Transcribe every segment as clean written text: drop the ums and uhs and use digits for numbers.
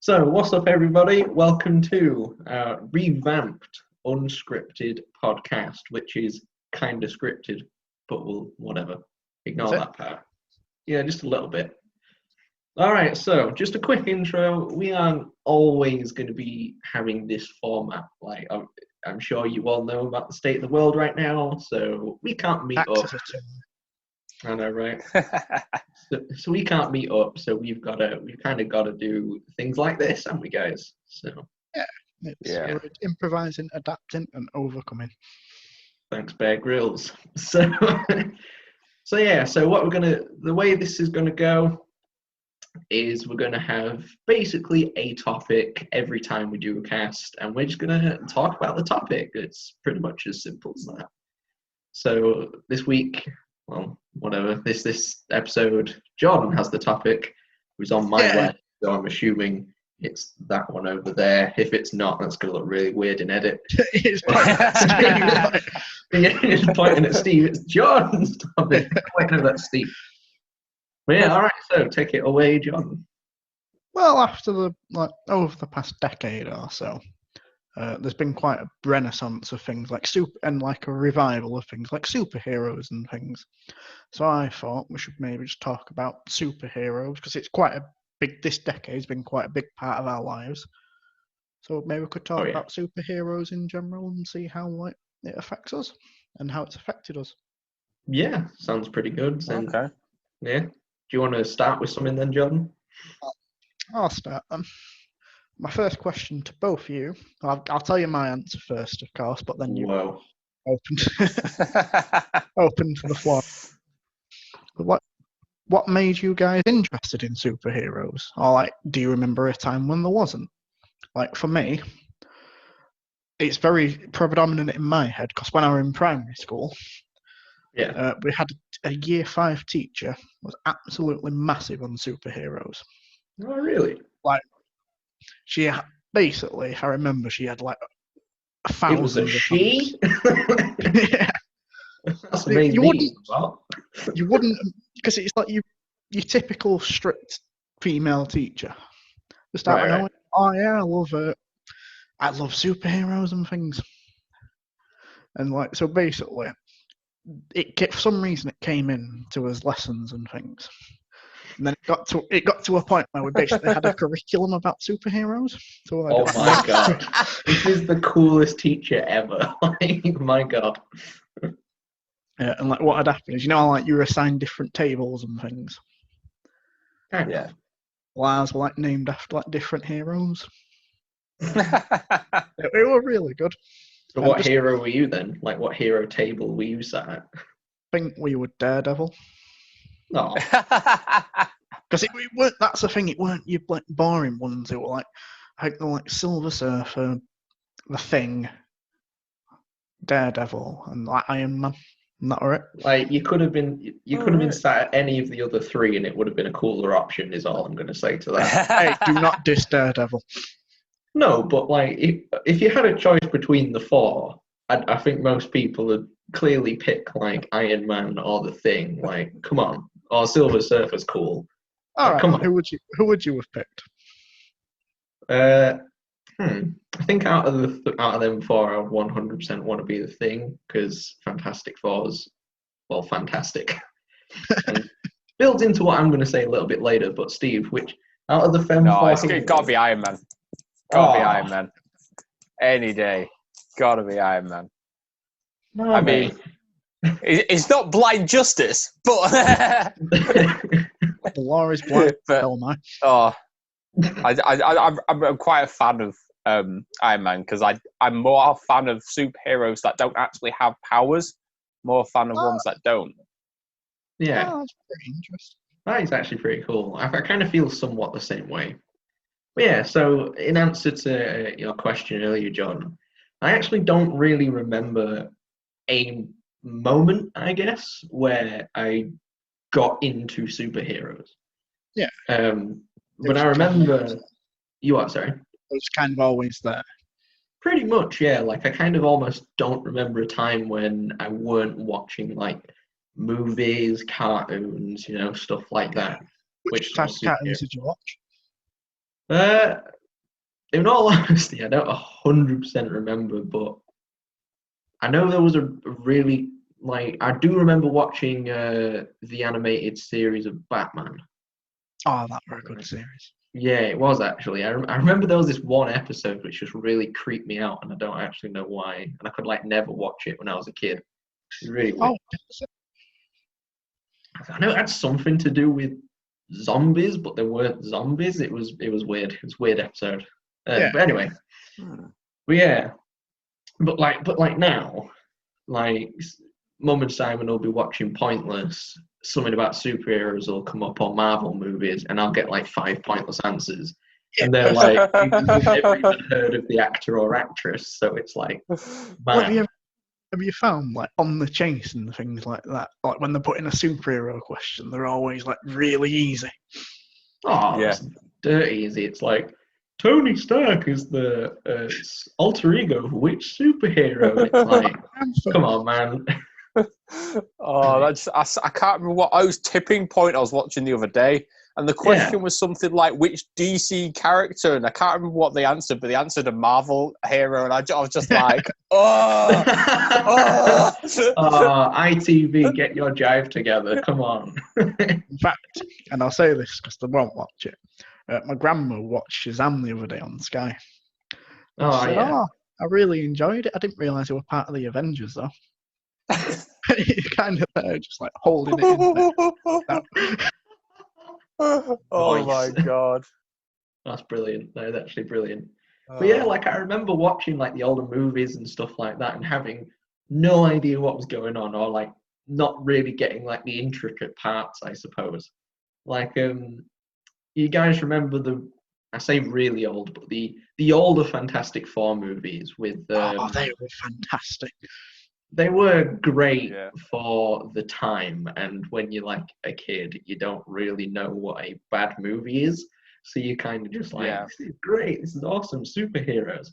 So, what's up, everybody? Welcome to our revamped Unscripted podcast, which is kind of scripted, but we'll whatever. Ignore that part. Yeah, just a little bit. All right, so just a quick intro. We aren't always going to be having this format. Like, I'm sure you all know about the state of the world right now, so we can't meet up. I know, right? So we can't meet up, so we've kind of got to do things like this, haven't we, guys? So we're improvising, adapting, and overcoming. Thanks, Bear Grylls. So the way this is gonna go is we're gonna have basically a topic every time we do a cast, and we're just gonna talk about the topic. It's pretty much as simple as that. So this week, well, whatever, this episode, Jordan has the topic, who's on my left, so I'm assuming it's that one over there. If it's not, that's going to look really weird in edit. He's pointing at Steve. It's Jordan's topic. Pointing at Steve. But yeah, all right, so take it away, John. Well, after over the past decade or so, there's been quite a renaissance of things like a revival of things like superheroes and things. So I thought we should maybe just talk about superheroes because it's this decade's been quite a big part of our lives. So maybe we could talk about superheroes in general and see how it affects us and how it's affected us. Yeah, sounds pretty good. Okay. Yeah. Do you want to start with something then, Jordan? I'll start then. My first question to both of you, I'll tell you my answer first, of course, but then you open to the floor. What made you guys interested in superheroes? Or do you remember a time when there wasn't? For me, it's very predominant in my head because when I was in primary school, we had a year 5 teacher who was absolutely massive on superheroes. Oh, really? She basically, if I remember, she had 1,000. It was a she? Yeah. That's amazing. You wouldn't, because it's like your typical strict female teacher. Just out of nowhere, I love superheroes and things. And so basically, for some reason it came in to us lessons and things. And then it got to a point where we basically had a curriculum about superheroes. So oh my god, this is the coolest teacher ever! My god. Yeah, and what had happened is, you were assigned different tables and things. Yeah. Well, ours were named after different heroes. They were really good. So what hero were you then? What hero table were you sat at? I think we were Daredevil. No. Because it weren't. That's the thing. It weren't your boring ones. It were I think Silver Surfer, The Thing, Daredevil, and Iron Man. Isn't that right? You could have been sat at any of the other three, and it would have been a cooler option. Is all I'm going to say to that. Hey, do not diss Daredevil. No, but if you had a choice between the four, I think most people would clearly pick Iron Man or The Thing. Come on, or Silver Surfer's cool. All right, come on. Who would you have picked? I think out of them four, I 100% want to be The Thing because Fantastic Four's fantastic. And builds into what I'm going to say a little bit later. But Steve, which out of the four? No, it's got to be Iron Man. Got to be Iron Man. Any day, got to be Iron Man. No, I mean, it's not blind justice, but the law is blind. I'm quite a fan of Iron Man because I'm more a fan of superheroes that don't actually have powers, more a fan of ones that don't. Yeah, that's pretty interesting. That is actually pretty cool. I kind of feel somewhat the same way. But yeah, so in answer to your question earlier, John, I actually don't really remember a moment, I guess, where I got into superheroes. Yeah. But I remember you are, sorry. It was kind of always there. Pretty much, yeah. I kind of almost don't remember a time when I weren't watching movies, cartoons, stuff like that. Which type of cartoons did you watch? In all honesty, I don't 100% remember, but I know there was a really I do remember watching the animated series of Batman. Oh, that was a good series. Yeah, it was actually. I remember there was this one episode which just really creeped me out, and I don't actually know why. And I could never watch it when I was a kid. It was really weird. I know it had something to do with zombies, but there weren't zombies. It was weird. It was a weird episode. Yeah. But anyway, but yeah, but now, Mum and Simon will be watching Pointless. Something about superheroes will come up on Marvel movies, and I'll get 5 pointless answers. And they're like, you've never even heard of the actor or actress, so it's like, man. Have you found On the Chase and things like that? Like when they're putting a superhero question, they're always really easy. Oh, yeah. It's dirty easy. It's like Tony Stark is the alter ego of which superhero? It's like, come on, man. I can't remember what Tipping Point I was watching the other day, and the question was something like which DC character, and I can't remember what they answered, but they answered a Marvel hero, and I was just like, ITV, get your jive together, come on. In fact, and I'll say this because they won't watch it, my grandma watched Shazam the other day on Sky. I really enjoyed it. I didn't realise they were part of the Avengers though. You're kind of there, just holding it in there. Oh my god, that's brilliant. That is actually brilliant. But yeah, I remember watching the older movies and stuff like that, and having no idea what was going on, or not really getting the intricate parts, I suppose. You guys remember I say really old, but the older Fantastic Four movies with they were fantastic. They were great for the time, and when you're a kid, you don't really know what a bad movie is, so you kind of just this is great, this is awesome, superheroes.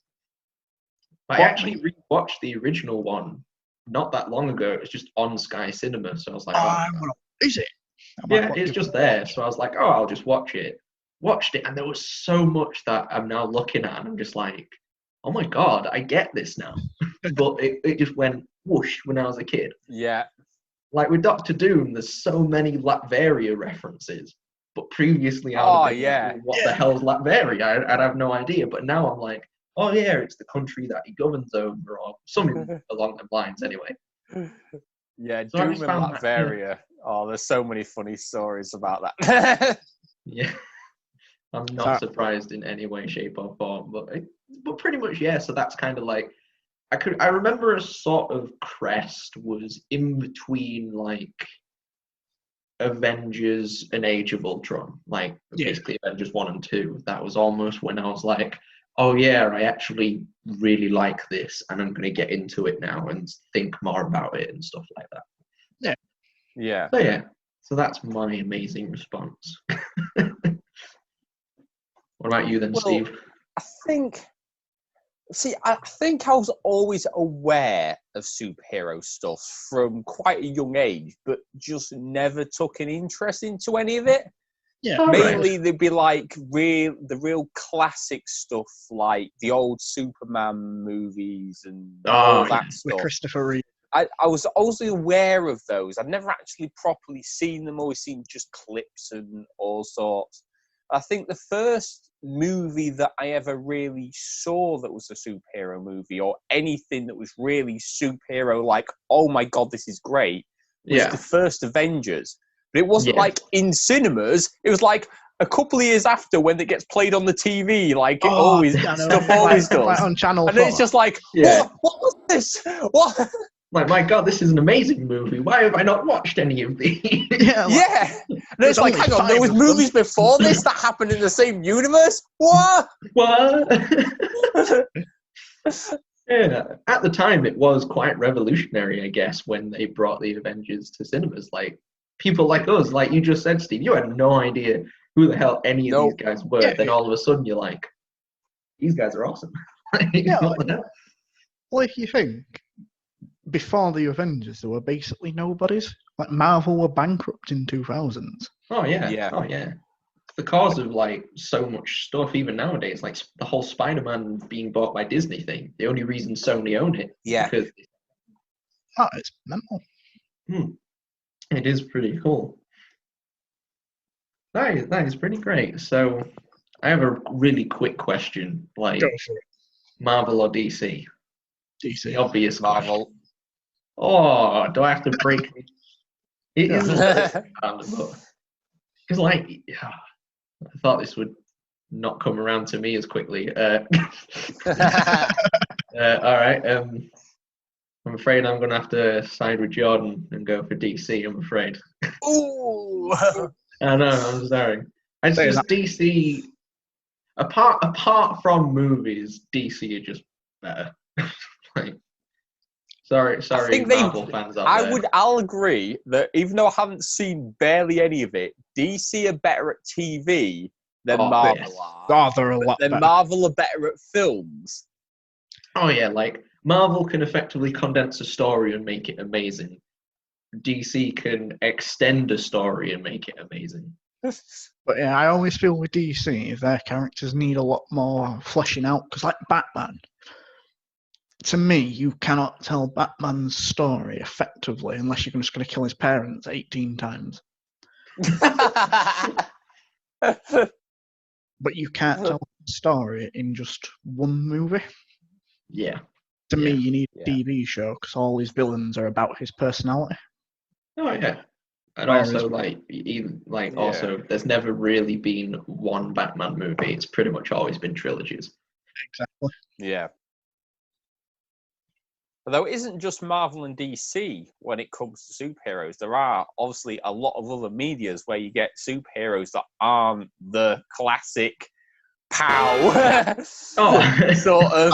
I actually rewatched the original one not that long ago. It was just on Sky Cinema, so I was like, is it? Yeah, it's just there, so I was like, I'll just watch it. Watched it, and there was so much that I'm now looking at, and I'm just like, oh my god, I get this now. But it just went whoosh when I was a kid. Yeah. With Doctor Doom, there's so many Latveria references. But previously, I would have been what the hell's Latveria? I'd have no idea. But now I'm like, oh yeah, it's the country that he governs over, or something along the lines anyway. Yeah, so Doom and Latveria. There's so many funny stories about that. Yeah. I'm not surprised in any way, shape, or form, but pretty much so that's kind of I remember a sort of crest was in between Avengers and Age of Ultron, basically Avengers 1 and 2. That was almost when I was like, oh yeah, I actually really like this, and I'm going to get into it now and think more about it and stuff like that. Yeah. So that's my amazing response. What about you then, Steve? I think I was always aware of superhero stuff from quite a young age, but just never took an interest into any of it. Yeah. Mainly they'd be the real classic stuff, like the old Superman movies and all that stuff. With Christopher Reeve. I was also aware of those. I've never actually properly seen them, always seen just clips and all sorts. I think the first movie that I ever really saw that was a superhero movie, or anything that was really superhero, oh my god, this is great, was the first Avengers. But it wasn't in cinemas. It was a couple of years after, when it gets played on the TV, it always does. On Channel 4. And it's just what was this? What? My god, this is an amazing movie. Why have I not watched any of these? Yeah. And it's hang on, there was movies before this that happened in the same universe? What? Yeah. At the time, it was quite revolutionary, I guess, when they brought the Avengers to cinemas. People like us, like you just said, Steve, you had no idea who the hell any of these guys were. Then all of a sudden, you're like, these guys are awesome. Well, if you think, before the Avengers, there were basically nobodies. Marvel were bankrupt in 2000s. Oh yeah. the cause of like so much stuff, even nowadays, like the whole Spider-Man being bought by Disney thing. The only reason Sony own it is Yeah. because It's mental. it is pretty cool. That is pretty great. So I have a really quick question, like Go for it. Marvel or DC? DC. The obvious question. Marvel. Oh, do I have to break? It Yeah. is understandable. Because, like, yeah, I thought this would not come around to me as quickly. All right. I'm afraid I'm going to have to side with Jordan and go for DC. I'm afraid. Ooh. I know. I'm sorry. It's Say just that. DC. Apart from movies, DC are just better. Like, sorry, think Marvel fans out there. I'll agree that even though I haven't seen barely any of it, DC are better at TV than Oh, Marvel yes. are. They're a lot Then better. Marvel are better at films. Oh yeah, like Marvel can effectively condense a story and make it amazing. DC can extend a story and make it amazing. But yeah, I always feel with DC, their characters need a lot more fleshing out. Because, like Batman, to me, you cannot tell Batman's story effectively unless you're just going to kill his parents 18 times. But you can't tell the story in just one movie. Yeah. To me, Yeah. you need a Yeah. TV show because all his villains are about his personality. Oh yeah. And Whereas- also, like, even like, Yeah. also, there's never really been one Batman movie. It's pretty much always been trilogies. Exactly. Yeah. Although it isn't just Marvel and DC when it comes to superheroes. There are obviously a lot of other medias where you get superheroes that aren't the classic pow sort of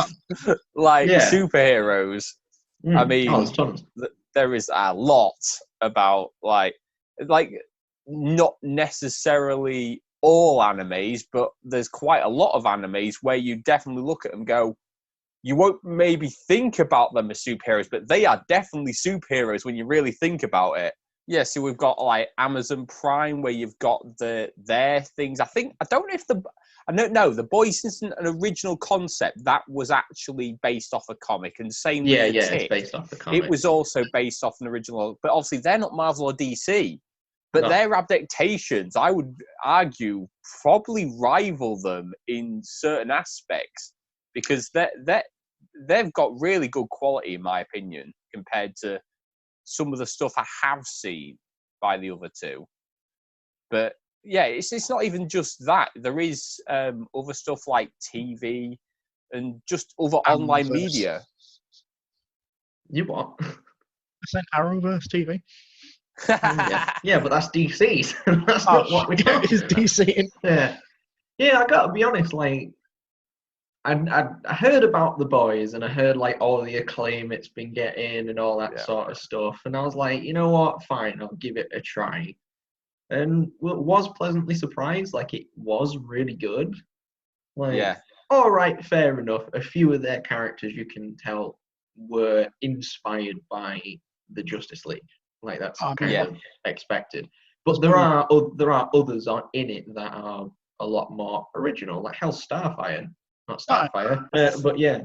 like Yeah. superheroes. I mean, there's tons. There is a lot about like not necessarily all animes, but there's quite a lot of animes where you definitely look at them and go, you won't maybe think about them as superheroes, but they are definitely superheroes when you really think about it. Yeah, so we've got like Amazon Prime where you've got their things. I don't know if the Boys isn't an original concept. That was actually based off a comic, and same with the It's Tick. based off the comic. It was also based off an original, but obviously they're not Marvel or DC. But No. their adaptations, I would argue, probably rival them in certain aspects because they've got really good quality, in my opinion, compared to some of the stuff I have seen by the other two. But yeah, it's not even just that. There is other stuff like TV and just other online Arrowverse. media. You what? I said Arrowverse TV. Yeah, but that's DC. That's not what we're talking It's about. DC. Yeah, I gotta be honest. Like, I heard about The Boys and I heard like all the acclaim it's been getting and all that sort of stuff, and I was like, you know what? Fine, I'll give it a try. And was pleasantly surprised. Like, it was really good. Like, Yeah. all right, fair enough. A few of their characters you can tell were inspired by the Justice League. Like, that's kind of expected. But there are others in it that are a lot more original. Like, hell's Starfire, not Starfire, but yeah.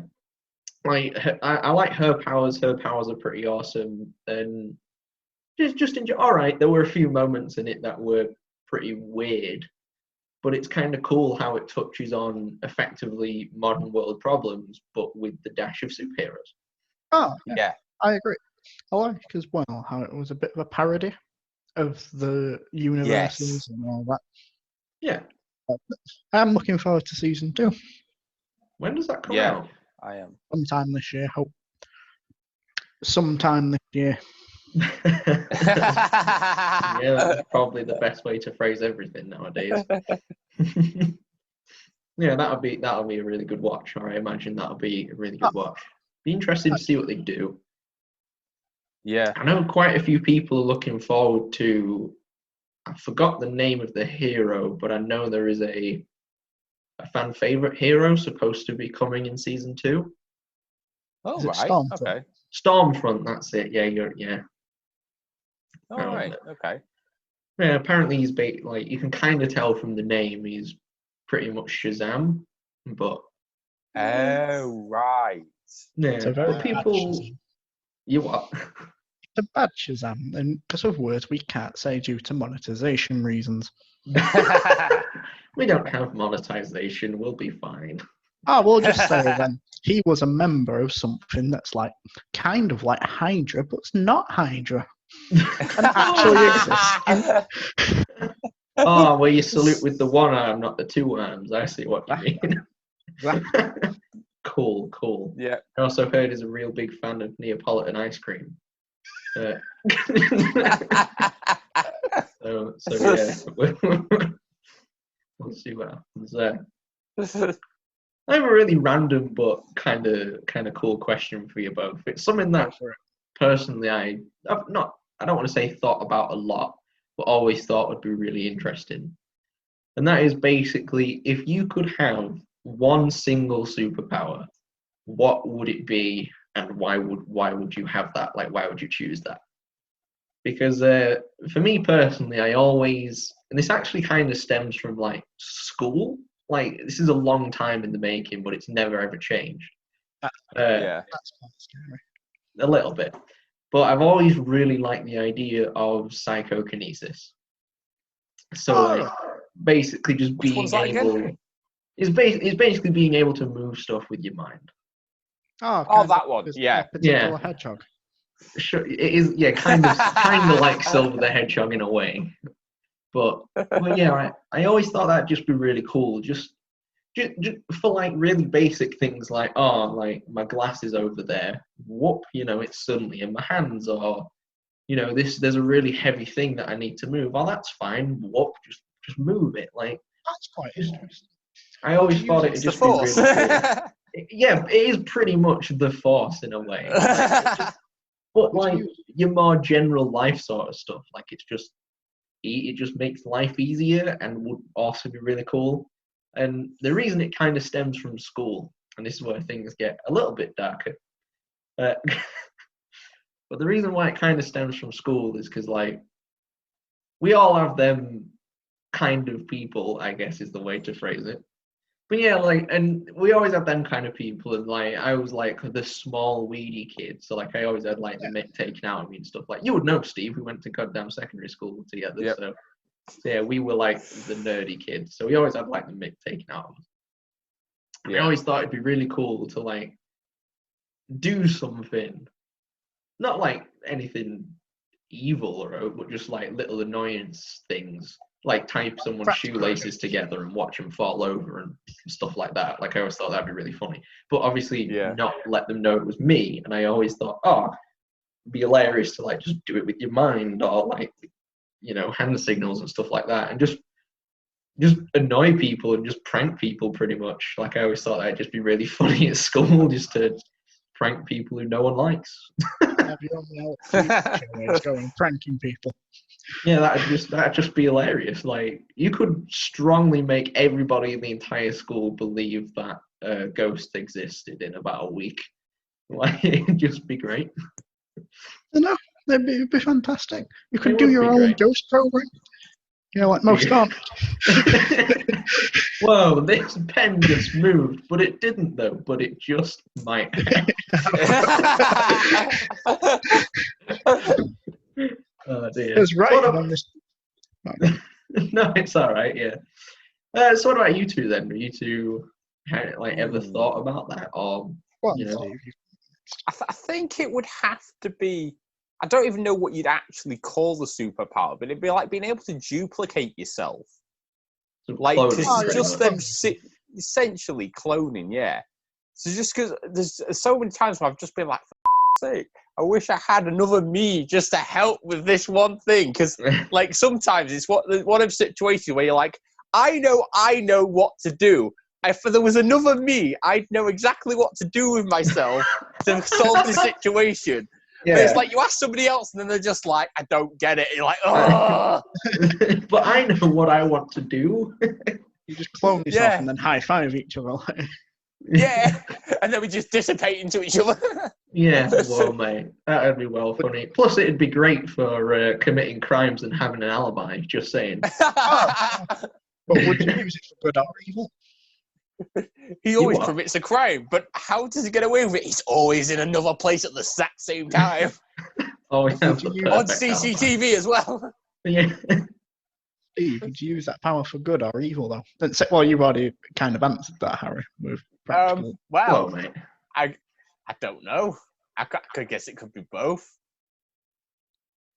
Like, I like her powers. Her powers are pretty awesome, and just enjoy. All right, there were a few moments in it that were pretty weird, but it's kind of cool how it touches on effectively modern world problems, but with the dash of superheroes. Oh, Yeah. I agree. I like as well how it was a bit of a parody of the universes and all that. Yeah. I'm looking forward to season 2. When does that come Yeah. out? I am. Sometime this year, hope. Sometime this year. Yeah, that's probably the best way to phrase everything nowadays. Yeah, that'll be a really good watch. Or I imagine that'll be a really good watch. Be interesting to see what they do. Yeah. I know quite a few people are looking forward to. I forgot the name of the hero, but I know there is a fan favorite hero supposed to be coming in season 2. Oh, Is it right. Stormfront? Okay. Stormfront, that's it. Yeah, yeah. All right. Okay. Yeah, apparently he's like you can kind of tell from the name he's pretty much Shazam, but Oh, right. yeah, It's a very but bad people, Shazam. you what? It's a bad Shazam, and because of words we can't say due to monetization reasons. We don't have monetization. We'll be fine. We'll just say then he was a member of something that's like kind of like Hydra, but it's not Hydra. And actually exists. Oh, well, you salute with the one arm, not the two arms. I see what you mean. Cool. Yeah. I also heard he's a real big fan of Neapolitan ice cream. So yeah, we'll see what happens there. I have a really random but kind of cool question for you both. It's something that personally I don't want to say thought about a lot, but always thought would be really interesting. And that is basically, if you could have one single superpower, what would it be, and why would you have that? Like, why would you choose that? Because for me personally, I always, and this actually kind of stems from like school. Like, this is a long time in the making, but it's never ever changed. Yeah. That's quite scary. A little bit. But I've always really liked the idea of psychokinesis. So like basically just Which being one's that able again? is basically being able to move stuff with your mind. Oh, that one. Yeah. Particular hedgehog. Sure, it is, yeah, kind of like Silver the Hedgehog in a way. But yeah, I always thought that'd just be really cool. Just for like really basic things like, oh, like my glass is over there. Whoop, it's suddenly in my hands, or there's a really heavy thing that I need to move. Oh, that's fine. Whoop, just move it. Like, That's quite interesting. I always thought it'd just be really cool. Yeah, it is pretty much the Force in a way. But like your more general life sort of stuff, like it just makes life easier and would also be really cool. And the reason it kind of stems from school, and this is where things get a little bit darker, but the reason why it kind of stems from school is because like we all have them kind of people, I guess is the way to phrase it. But yeah, like, and we always have them kind of people, and like I was like the small weedy kid, so like I always had like the mick taken out of me and stuff. Like, you would know, Steve, we went to goddamn secondary school together. Yep. So yeah, we were like the nerdy kids, so we always had like the mick taken out of us. Yeah. I always thought it'd be really cool to like do something, not like anything evil or but just like little annoyance things, like tie someone's shoelaces together and watch them fall over and stuff like that. Like, I always thought that'd be really funny, but obviously not let them know it was me. And I always thought, oh, it'd be hilarious to like just do it with your mind, or like hand signals and stuff like that, and just annoy people and just prank people pretty much. Like, I always thought that'd just be really funny at school, just to prank people who no one likes. Have your own going pranking people. Yeah, that'd just be hilarious. Like, you could strongly make everybody in the entire school believe that a ghost existed in about a week. Like, it'd just be great. It'd be fantastic. You could do your own ghost program. Like most aren't. Whoa, this pen just moved, but it didn't though, but it just might have. Oh dear. It's right on this. No, it's all right, yeah. So what about you two then? Have you two ever thought about that? Or I think it would have to be, I don't even know what you'd actually call the superpower, but it'd be like being able to duplicate yourself. Like, just them essentially cloning, yeah. So just because there's so many times where I've just been like, for sake, I wish I had another me just to help with this one thing. Because like sometimes it's one of those situations where you're like, I know what to do. If there was another me, I'd know exactly what to do with myself to solve the situation. Yeah. But it's like you ask somebody else and then they're just like, I don't get it. And you're like, oh. But I know what I want to do. You just clone yourself and then high five each other. Yeah. And then we just dissipate into each other. Yeah, well, mate, that'd be well funny. Plus, it'd be great for committing crimes and having an alibi. Just saying. But would you use it for good or evil? He always commits a crime, but how does he get away with it? He's always in another place at the exact same time. Oh, yeah, On CCTV as well. Yeah. Steve, would you use that power for good or evil, though? Well, you've already kind of answered that, Harry. With practical. Well, mate. I don't know. I could guess it could be both.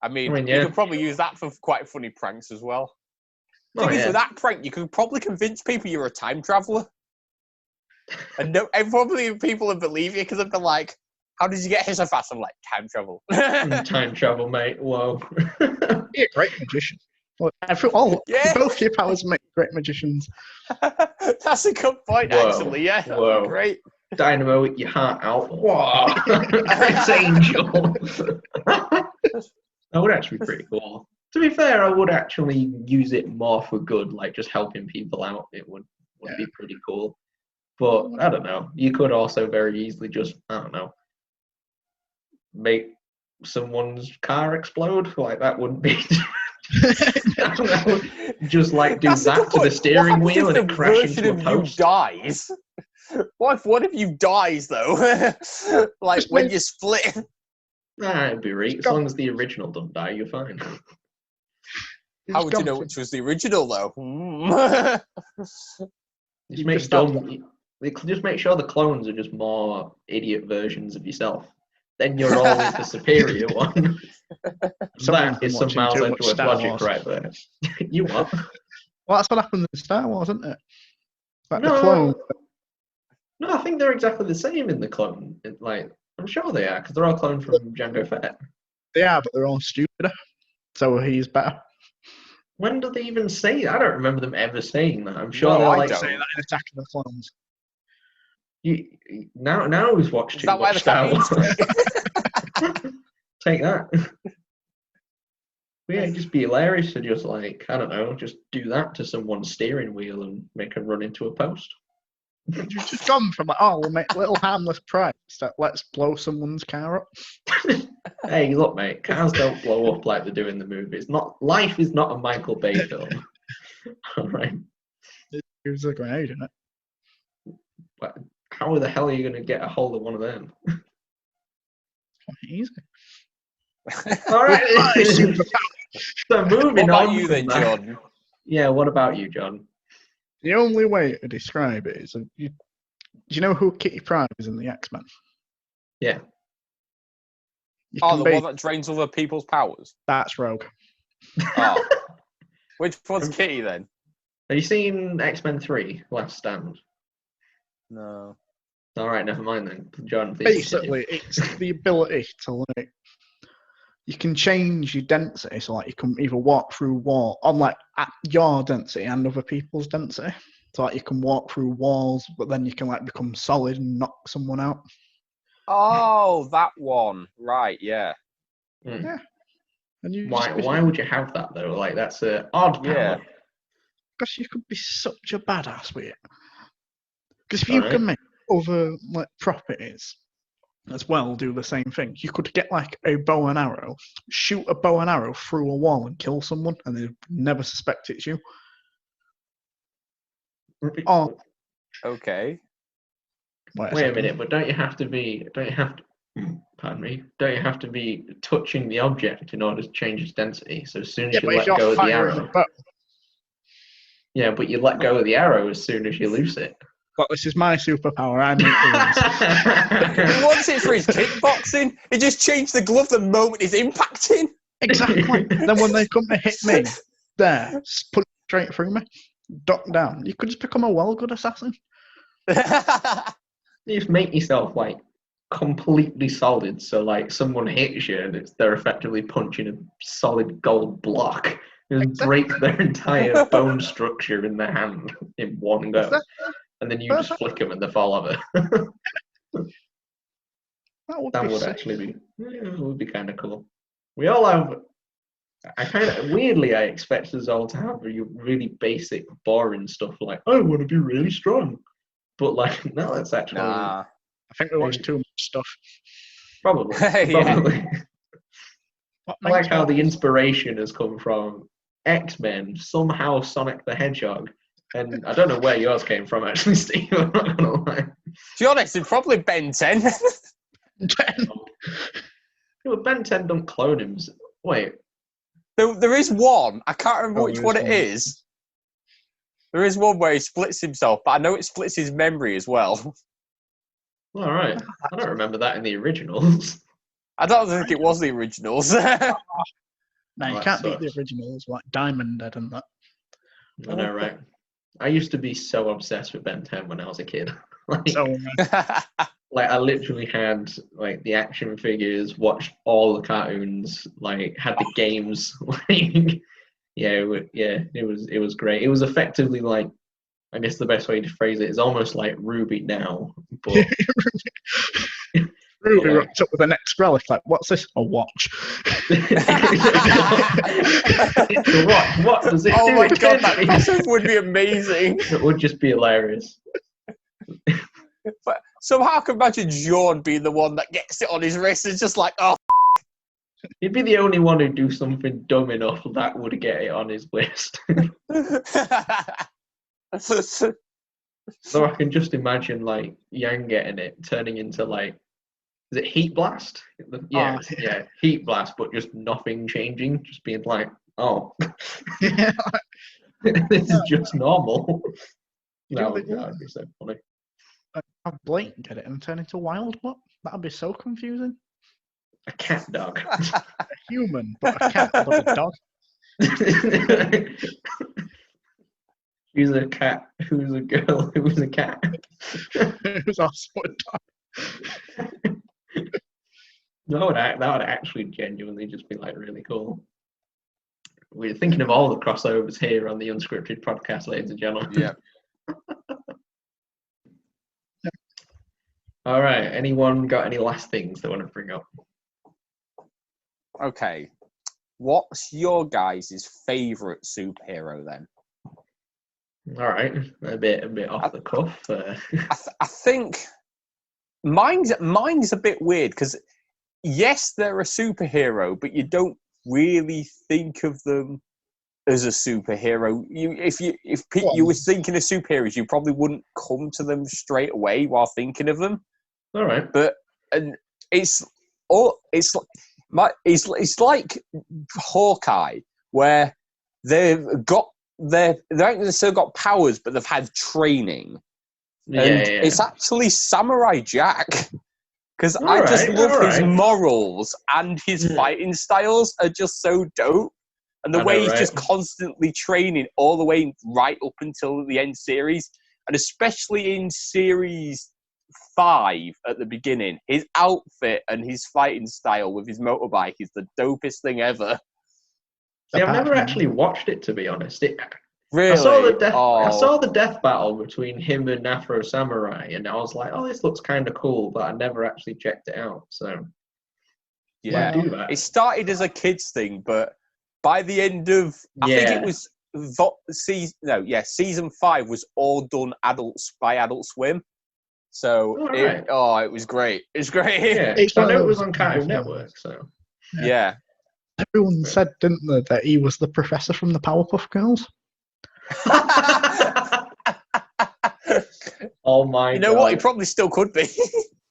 I mean, yeah. you could probably use that for quite funny pranks as well. The thing is, with that prank, you could probably convince people you're a time traveller. And probably people would believe you because they'd be like, how did you get here so fast? I'm like, time travel. Time travel, mate. Whoa. Be a great magician. Well, both your powers make great magicians. That's a good point, actually. Yeah, that'd be great. Dynamo, eat your heart out. Whoa. Prince Angel. That would actually be pretty cool. To be fair, I would actually use it more for good, like just helping people out. It would be pretty cool. But I don't know. You could also very easily just, I don't know, make someone's car explode. Like that wouldn't be. I don't know. Just like do that to the steering wheel and it crashes into a post. Dies. What if one of you dies though? Like when you split. Nah, it'd be right. As long as the original don't die, you're fine. How would you know which was the original though? Just make sure the clones are just more idiot versions of yourself. Then you're always the superior one. That is some Miles Edgeworth logic right there. You what? Well, that's what happened in Star Wars, isn't it? Like the clone. No, I think they're exactly the same in the clone. Like, I'm sure they are, because they're all cloned from Jango Fett. They are, but they're all stupider. So he's better. When do they even say that? I don't remember them ever saying that. I'm sure they'll say that in Attack of the Clones. Now who's watched too much Star Wars? Take that. But yeah, it'd just be hilarious to just like, I don't know, just do that to someone's steering wheel and make them run into a post. You've just gone from like, we'll make little harmless pranks that let's blow someone's car up. Hey, look, mate, cars don't blow up like they do in the movies. Life is not a Michael Bay film. All right. It was a grenade, isn't it? But how the hell are you going to get a hold of one of them? Easy. All right. So moving on. What about you then, John? Yeah, what about you, John? The only way to describe it is, do you know who Kitty Pryde is in the X-Men? Yeah. The one that drains other people's powers? That's Rogue. Oh. Which one's Kitty then? Have you seen X-Men 3, Last Stand? No. All right, never mind then. John, basically, it's the ability to like, you can change your density, so like you can either walk through wall on like at your density and other people's density. So like you can walk through walls, but then you can like become solid and knock someone out. Oh, that one. Right, yeah. Mm. Yeah. And why would you have that though? Like that's an odd power. Yeah. Because you could be such a badass with it. Because if you can make other like properties as well do the same thing, you could get like a bow and arrow, shoot a bow and arrow through a wall and kill someone, and they never suspect it's you. Oh, okay. Wait a minute, but don't you have to be touching the object in order to change its density? So as soon as you let go of the arrow. Yeah, but you let go of the arrow as soon as you loose it. But this is my superpower. I make the rules. He wants it for his kickboxing. He just changed the glove the moment he's impacting. Exactly. Then when they come to hit me, just put it straight through me, duck down. You could just become a well-good assassin. You just make yourself like completely solid, so like someone hits you and they're effectively punching a solid gold block. Just break their entire bone structure in their hand in one go. And then you just flick them and they fall over. That would actually be, it would be kind of cool. We all have, I expect us all to have really basic, boring stuff like, I want to be really strong. But like, no, that's actually... Nah. I think we watch too much stuff. Probably. Yeah. Probably. What I like makes how me- the inspiration has come from X-Men, somehow Sonic the Hedgehog, and I don't know where yours came from actually, Steve. I'm not gonna lie. To be honest, it's probably Ben 10. Yeah, but Ben 10 don't clone him. Wait. There is one. I can't remember Oh, which there one is it one. is. There is one where he splits himself, but I know it splits his memory as well. All right. I don't remember that in the originals. I don't think it was the originals. No, you that can't beat the sucks. originals like Diamond Dead and that. I know, right? I used to be so obsessed with Ben 10 when I was a kid. like, So I literally had like the action figures, watched all the cartoons, like had the games. Like, it was great. It was effectively like, I guess the best way to phrase it is almost like Ruby now, but Ruby like- rocks up with the next relic. Like, what's this? A watch. It's a watch. What does it Oh do? my It god, turns that me- crossover would be amazing. It would just be hilarious. But somehow I can imagine Sean being the one that gets it on his wrist. It's just like, oh. He'd be the only one who'd do something dumb enough that would get it on his list. So I can just imagine like Yang getting it, turning into like, is it Heat Blast? Yeah, Oh, yeah, Heat Blast, but just nothing changing, just being like, oh, Yeah. this is just normal. That Do would they- that'd be so funny. Have Blatant get it and turn into Wild What? That'd be so confusing. A cat dog. A human, but a cat, but a dog. Who's a cat? Who's a girl? Who's a cat? Who's also a dog. That would actually genuinely just be like really cool. We're thinking of all the crossovers here on the Unscripted podcast, ladies and gentlemen. Yeah. All right. Anyone got any last things they want to bring up? Okay. What's your guys' favourite superhero then? All right. A bit off the cuff. I think mine's a bit weird because yes, they're a superhero, but you don't really think of them as a superhero. If you were thinking of superheroes, you probably wouldn't come to them straight away while thinking of them. All right. But and it's like Hawkeye, where they've still got powers, but they've had training. And it's actually Samurai Jack. Because I just love his morals and his fighting styles are just so dope. And the way he's just constantly training all the way right up until the end series. And especially in series 5 at the beginning, his outfit and his fighting style with his motorbike is the dopest thing ever. See, I've never actually watched it, to be honest. Really? I saw the death battle between him and Afro Samurai, and I was like, "Oh, this looks kind of cool," but I never actually checked it out. So, yeah, do that. It started as a kids thing, but by the end of, I think it was season 5 was all done by Adult Swim. So it was great. It's great. Yeah, I know it was on Cartoon Network. So yeah. Everyone said, didn't they, that he was the professor from the Powerpuff Girls? Oh my! You know what? He probably still could be.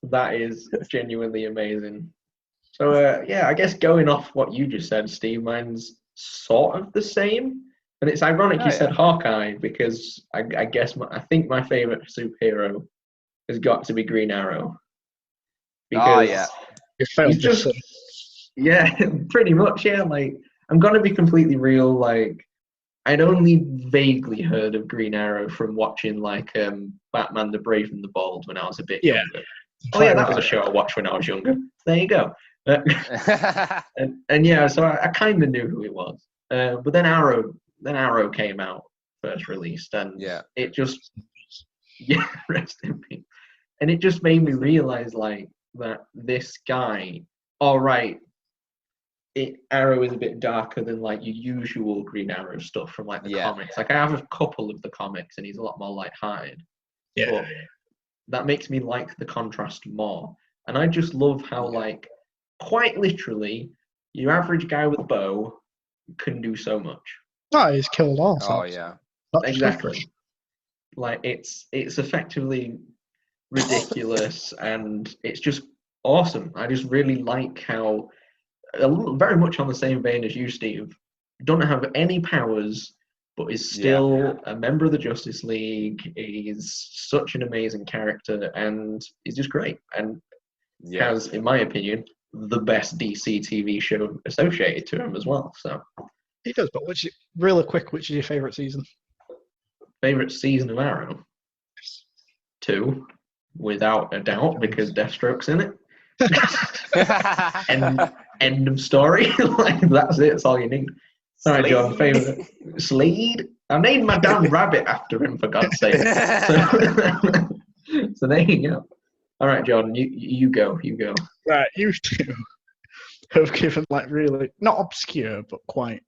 That is genuinely amazing. So I guess going off what you just said, Steve, mine's sort of the same, and it's ironic you said Hawkeye because I guess I think my favorite superhero has got to be Green Arrow. Because he's just pretty much like I'm gonna be completely real. Like I'd only vaguely heard of Green Arrow from watching like Batman: The Brave and the Bold when I was a bit younger. Oh yeah, that was a show I watched when I was younger. There you go. And so I kind of knew who it was. But then Arrow came out first released, and it just rest in peace. And it just made me realize like that this guy, Arrow is a bit darker than like your usual Green Arrow stuff from like the comics. Like I have a couple of the comics, and he's a lot more lighthearted. Yeah. But that makes me like the contrast more. And I just love how, like, quite literally, your average guy with a bow can do so much. Oh, he's killed all Oh sorts. yeah. Not just Exactly. Like, it's effectively ridiculous, and it's just awesome. I just really like how, very much on the same vein as you, Steve, don't have any powers, but is still a member of the Justice League. He's such an amazing character, and he's just great. And has, in my opinion, the best DC TV show associated to him as well. So he does. But really quick, which is your favourite season? Favorite season of Arrow? 2, without a doubt, because Deathstroke's in it. End of story. Like, that's it. That's all you need. All right, John. Favorite Slade. I named my damn rabbit after him, for God's sake. So there you go. All right, John. You go. You go. Right, you two have given like really not obscure but quite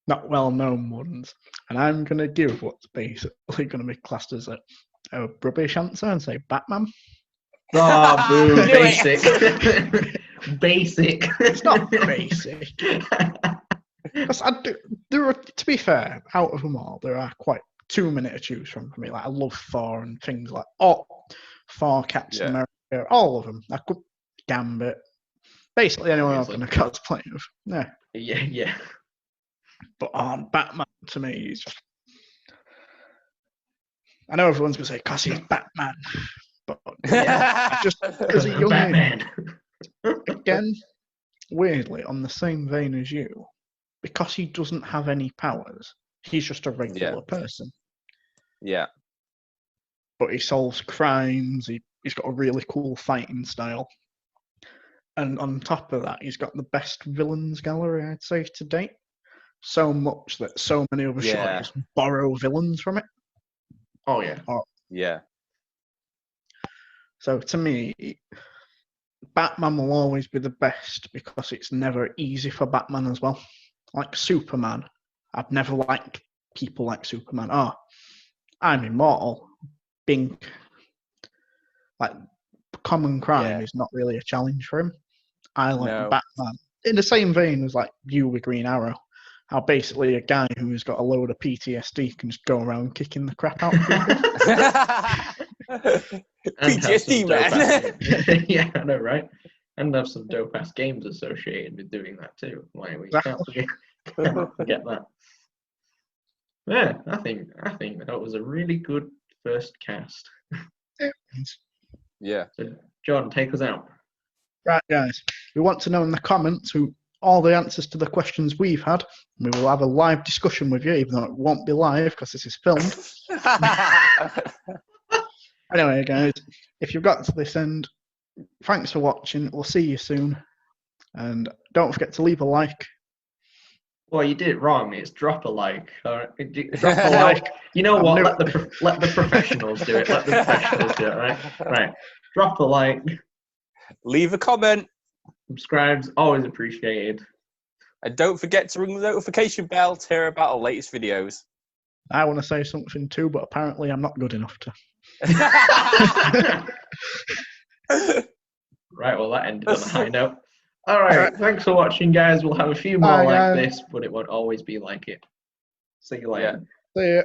not well-known ones, and I'm gonna give what's basically gonna be classed as a rubbish answer and say Batman. Oh, boo! Basic. Basic. It's not basic. There are, to be fair, out of them all, there are quite too many to choose from for me. Like, I love Thor and things like Thor, Captain America, all of them. I could Gambit, basically anyone else in a cosplay of. Yeah. Yeah. But Batman to me is just. I know everyone's gonna say, "'Cause he's Batman," but just as a young Batman. Again, weirdly, on the same vein as you, because he doesn't have any powers, he's just a regular person. Yeah. But he solves crimes, he's got a really cool fighting style. And on top of that, he's got the best villains gallery, I'd say, to date. So much that so many other shows borrow villains from it. Oh, yeah. Yeah. So to me, Batman will always be the best because it's never easy for Batman as well. Like Superman, I've never liked people like Superman. I'm immortal. Bing. Like, common crime is not really a challenge for him. I like Batman. In the same vein as like you with Green Arrow. How basically a guy who's got a load of PTSD can just go around kicking the crap out of people. PTSD, man. Yeah, I know, right? And have some dope-ass games associated with doing that too. Why we can't forget that. Yeah, I think that was a really good first cast. Yeah. So, John, take us out. Right, guys. We want to know in the comments all the answers to the questions we've had. We will have a live discussion with you, even though it won't be live because this is filmed. Anyway, guys, if you've got to this end, thanks for watching. We'll see you soon. And don't forget to leave a like. Well, you did it wrong. It's drop a like. Drop a like. You know what? Let the professionals do it. Let the professionals do it, right? Right. Drop a like. Leave a comment. Subscribe's always appreciated. And don't forget to ring the notification bell to hear about our latest videos. I want to say something too, but apparently I'm not good enough to. Right, well, that ended on a high note. All right, thanks for watching, guys. We'll have a few more like this, but it won't always be like it. See you later. See ya.